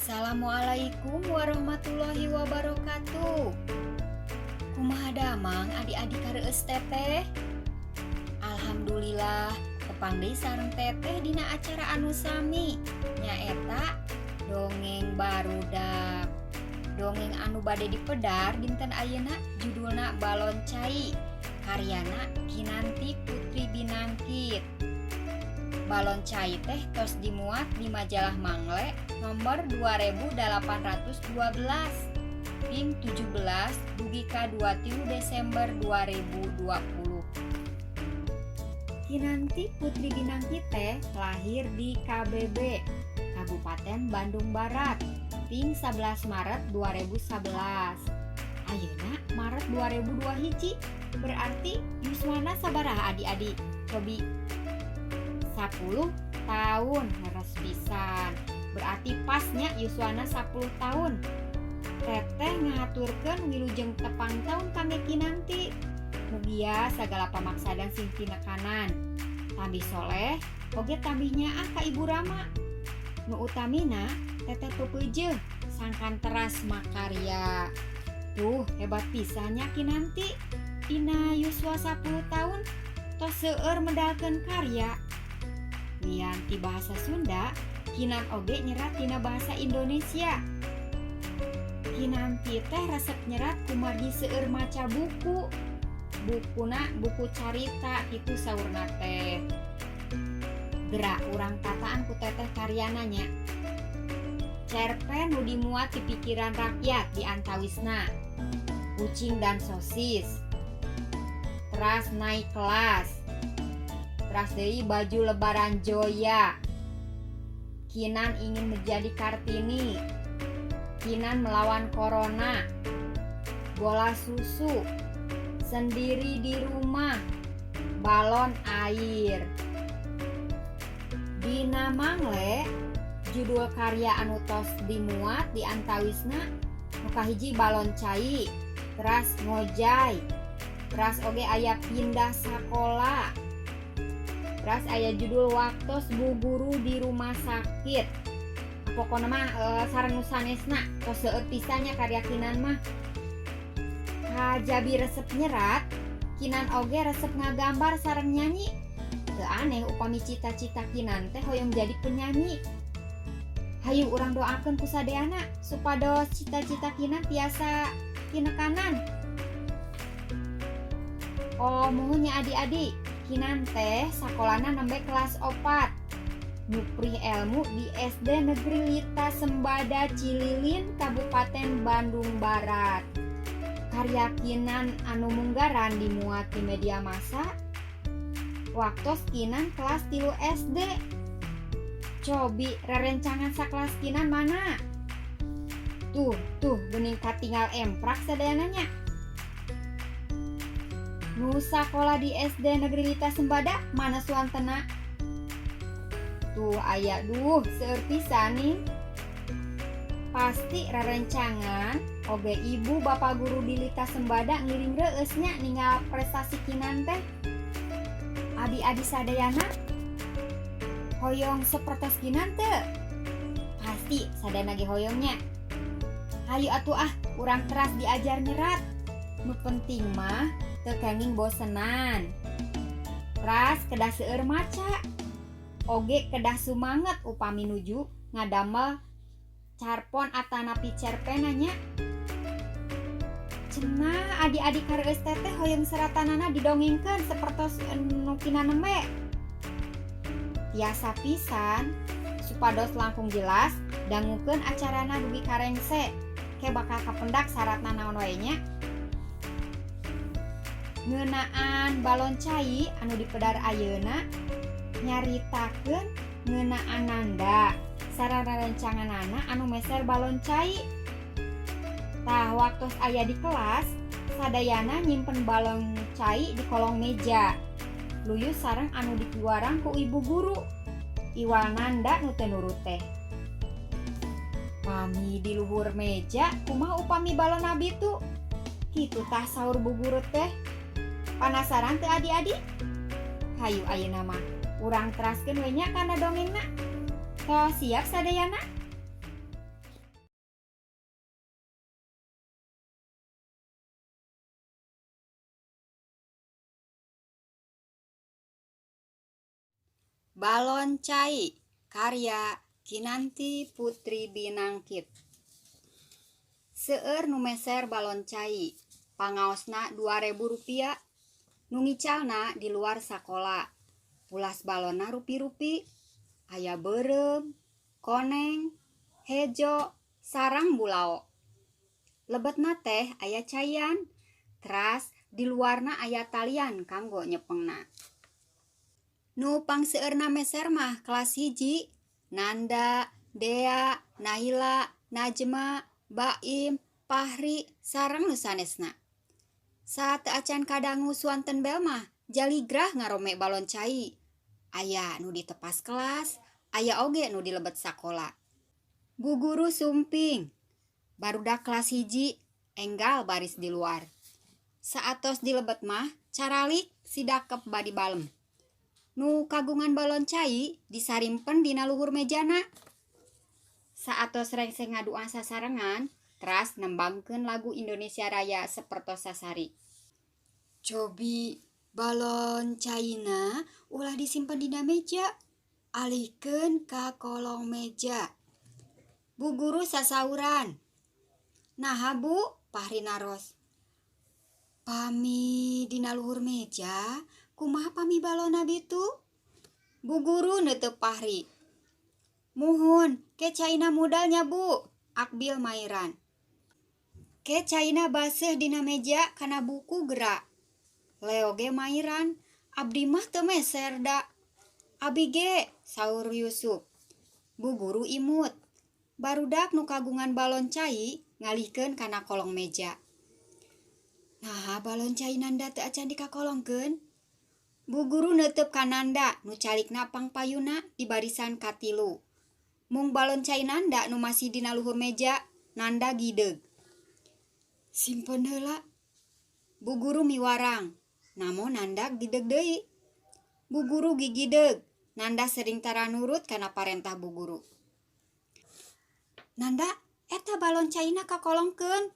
Assalamualaikum warahmatullahi wabarakatuh. Kumaha damang adik-adik kareueus teteh? Alhamdulillah tepang deui sareng teteh dina acara anu sami nyaeta dongeng barudak. Dongeng anu bade dipedar dinten ayeuna judulna Balon Cai, karyana Kinanti Putri Binangkit. Balon Cai teh tos dimuat di majalah Mangle nomor 2812 ping 17 dugi ka 23 Desember 2020. Kinanti Putri Binangkit teh lahir di KBB Kabupaten Bandung Barat ping 11 Maret 2011. Ayeuna Maret 2002 hiji, berarti yuswana sabaraha adik-adik? Cobi 10 tahun leres pisan. Berarti pasnya yuswana 10 tahun. Teteh ngaturkeun wilujeng tepang tahun kangge Kinanti. Mugia sagala pamaksadan sing tinekanan. Tambih soleh, oge tambihnya ka Ibu Rama. Nu utamina teteh peupeujeuh sangkan teras makarya. Tuh hebat pisannya Kinanti. Dina yuswa 10 tahun tos seueur medalkeun karya. Lian ti bahasa Sunda, Kinan oge nyerat tina bahasa Indonesia. Kinanti teh resep nyerat kumargi seueur maca buku. Bukuna buku carita itu saurna teh. Gerak urang tataan ku teteh karyana nya. Cerpen nu dimuat di pikiran rakyat di antawisna. Kucing dan sosis. Teras naik kelas. Teras deui baju lebaran Joya. Kinan ingin menjadi Kartini. Kinan melawan corona. Bola susu. Sendiri di rumah. Balon air. Dina Mangle judul karya anu tos dimuat di antawisna nu kahiji Balon Cai, teras ngojay, teras oge aya pindah sakola. Teras aya judul Waktos Bu Guru di Rumah Sakit. Pokona mah sareng nu sanesna tos seueur pisannya karya Kinan mah. Kajabi resep nyerat, Kinan oge resep ngagambar sareng nyanyi. Teu aneh upami cita-cita Kinan teh hoyong jadi penyanyi. Hayu urang doakeun ku sadeana supados cita-cita Kinan tiasa tinekanan. Oh muhunya adik-adik, Kinan teh sakolana nembe kelas 4. Nyupri ilmu di SD Negeri Lita Sembada Cililin, Kabupaten Bandung Barat. Karya Kinan anu munggaran dimuat di media massa. Waktos Kinan kelas 3 SD. Cobi rerencangan sakelas Kinan mana? Tuh geuning katinggal emprak sadeananya. Nu sakola di SD Negeri Lita Sembada mana suantena? Tuh aya seueur pisan nih. Pasti rerencangan oge ibu bapak guru di Lita Sembada ngiring reueusnya ninggal prestasi Kinan teh. Adi-adi sadayana hoyong sapertos Kinan teu? Pasti sadayana ge hoyongnya. Hayu atuh urang teras diajar nyerat. Nu penting mah teu kenging bosenan. Ras kedah seueur maca. Oge kedah sumanget upami nuju ngadamel carpon atanapi cerpenanya. Cenah adik-adik kareueus teteh hoyong seratanana didongengkeun sapertos nu Kinan nembe. Tiasa pisan supados langkung jelas dangukeun acarana dugi karengse. Ke bakal kapendak syaratna naon wae nya. Ngeunaan Balon Cai anu dipedar ayeuna nyaritakeun ngeunaan Nanda sareng rencanganana anu meser Balon Cai. Tah waktos aya di kelas sadayana nyimpen Balon Cai di kolong meja. Luyus sareng anu dikeluaran ku ibu guru. Iwal Nanda nu teu nurut teh. Pami di luhur meja kumaha upami balon abi tu? Kitu tah saur bu guru teh. Panasaran teu adik-adik? Hayu ayeuna mah urang teraskeun we nya kana dongengna. Tos siap sadayana? Balon Cai, karya Kinanti Putri Binangkit. Seueur nu meser balon cai, pangaosna Rp2.000, nu ngicalna di luar sakola. Pulas balonna rupi-rupi, aya beureum, koneng, hejo, sareng bulao. Lebetna teh aya caian, teras di luarna aya talian kanggo nyepengna. Nu pangseueurna meser mah kelas 1, Nanda, Dea, Naila, Najma, Baim, Pahri, sareng nu sanesna. Saat acan kadangu suanten bel mah jaligrah ngarome balon cai. Aya nu di tepas kelas, aya oge nu di lebet sakola. Bu guru sumping, barudak kelas 1 enggal baris di luar. Saatos di lebet mah caralik sidakep badi balem. Nu kagungan balon cai disarimpen dina luhur mejana. Saatos rengse ngadua sasarengan, teras nembangkeun lagu Indonesia Raya sapertos sasari. Cobi balon caina ulah disimpen dina meja, alihkeun ka kolong meja. Bu guru sasauran. Naha bu, Pahri naros. Pami dina luhur meja, kumaha pami balona bitu? Bu guru neuteup Pahri. Muhun, ke caina mudalnya bu, Akbil mairan. Ke caina baseuh dina meja kana buku gerak. Leo ge mairan, abdi mah teu meser da. Abi ge, saur Yusuf. Bu guru imut. Barudak nu kagungan balon cai ngalihkeun kana kolong meja. Nah, balon cai Nanda teu acan dikakolongkeun. Bu guru neuteup ka Nanda nu calikna pangpayuna di barisan katilu. Mung balon cai Nanda nu masih dina luhur meja, Nanda gideug. Simpen heula. Bu guru miwarang. Namun Nanda gideug deui. Bu guru gigideug. Nanda sering tara nurut kana parentah bu guru. Nanda, eta balon caina kakolongkeun.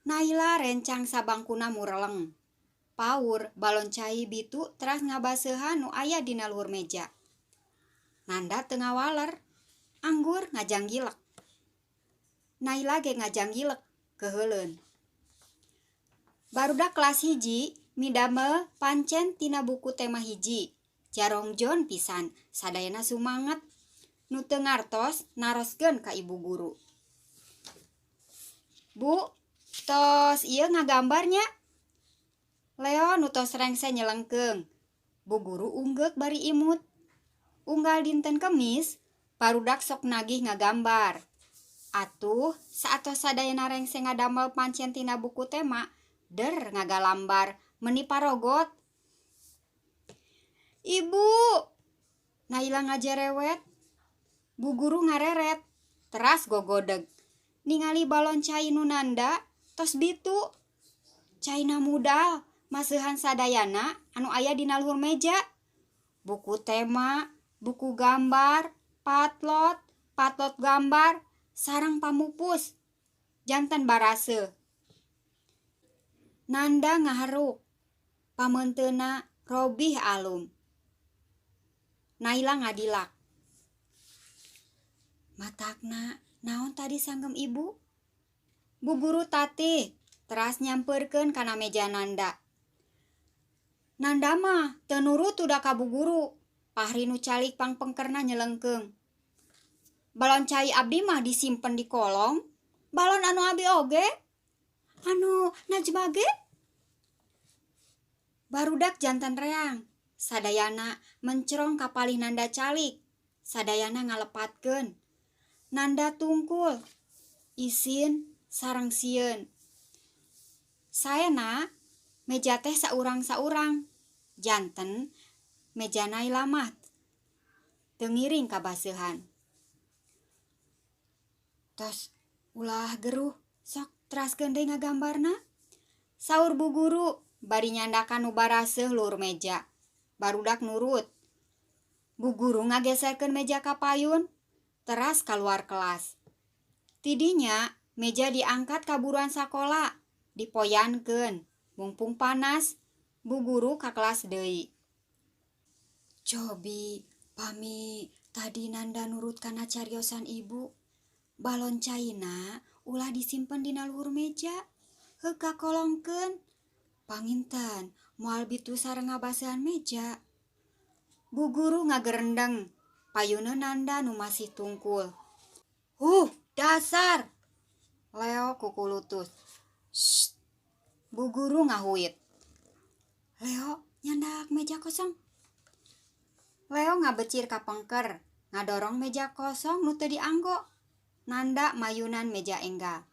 Naila rencang sabangkuna mureleng. Paur balon cai bitu teras ngabaseuhan nu aya dina luhur meja. Nanda teu ngawaler, anggur ngajanggilek. Naila ge ngajanggilek keheuleun. Barudak kelas 1 midamel pancen tina buku tema 1. Jarongjon pisan, sadayana sumanget. Nu teu ngartos naroskeun ka ibu guru. Bu, tos ieu ngagambarnya. Leo nu tos rengse nyelengkeung. Bu guru unggeuk bari imut. Unggal dinten Kemis, barudak sok nagih ngagambar. Atuh, saatos sadayana rengse ngadamel pancen tina buku tema, der ngagalambar meuni parogot. Ibu, Naila ngajerewet. Bu guru ngareret, teras gogodeg. Ningali balon cai nu Nanda, tos bitu. Caina mudal, maseuhan sadayana anu aya dina luhur meja. Buku tema, buku gambar, patlot gambar, sareng pamupus. Janten baraseuh. Nanda ngaharuk. Pamenteuna Robih alum. Naila ngadilak. Matakna, naon tadi sanggem ibu? Bu guru tatih, teras nyampeurkeun kana meja Nanda. Nanda mah teu nurut udah ka bu guru. Pahri nu calik pangpengkerna nyelengkeung. Balon cai abdi mah disimpen di kolong. Balon anu abi oge? Anu Najma ge? Barudak jantan reang. Sadayana mencerong ka palih Nanda calik. Sadayana ngalepatkeun. Nanda tungkul. Isin sareng sieun. Saena meja teh saurang-saurang. Janten meja Naila mah teu ngiring ka baseuhan. Tos ulah geruh, sok teraskeun deui ngagambarna. Saur bu guru bari nyandakan nu baraseuh luhur meja. Barudak nurut. Bu guru ngageserkeun meja ka payun, teras kaluar kelas. Tidinya meja diangkat ka buruan sakola, dipoyankeun. Mumpung panas, bu guru ka kelas deui. Cobi, pami tadi Nanda nurut kana cariosan ibu. Balon caina ulah disimpen dina luhur meja. Heuh kakolongkeun. Panginten, moal bitu sareng ngabasehan meja. Bu guru ngagerendeng. Payuna Nanda nu masih tungkul. Dasar! Leo kukulutus. Shh! Bu guru ngahuit. Leo, nyandak meja kosong. Leo ngabecir ka pengker, ngadorong meja kosong nu teu dianggo. Nanda mayunan meja enggal.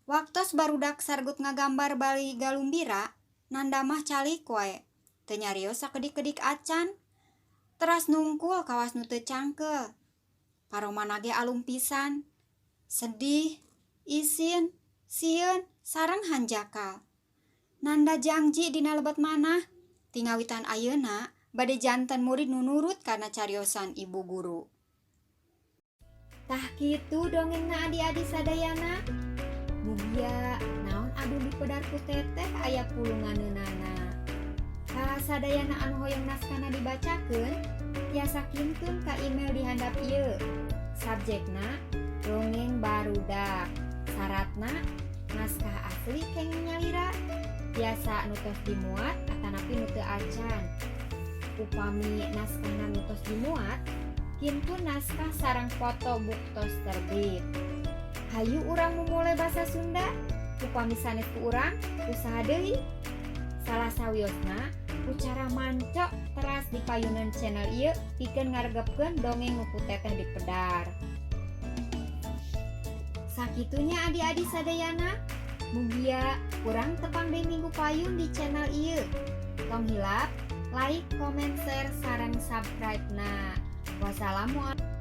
Waktos barudak sargut ngagambar bali galumbira, Nanda mah calik wae. Teu nyarios sakedik-kedik acan. Teras nungkul kawas nu teu cangkel. Paromana ge alung pisan. Sedih, isin, sieun, sareng hanjakal. Nanda janji dina lebet manah, tingawitan ayeuna bade janten murid nu nurut karena cariosan ibu guru. Tah kitu dongengna adi-adi sadayana. Mugia naon adu dipedar ku teteh aya pulunganeunana. Ka sadayana anu hoyong naskahna dibacakeun, tiasa kintun ka email di handap ieu. Subjekna dongeng barudak. Saratna naskah asli kenging nyalira. Biasa nu tos dimuat atanapi nu teu acan. Upami naskahna nu tos dimuat, kintun naskah sareng foto buktos terbit. Hayu urang memulai basa Sunda, upami sanes ku urang, usaha deui. Salah sawiosna, ku cara mancok teras di payunan channel ieu pikeun ngaregepkeun dongeng nu ku teteh dipedar. Sakitunya adi-adi sadayana, mugia urang tepang deui minggu payun di channel ieu. Tong hilap, like, comment, share, sareng subscribe na. Wassalamualaikum.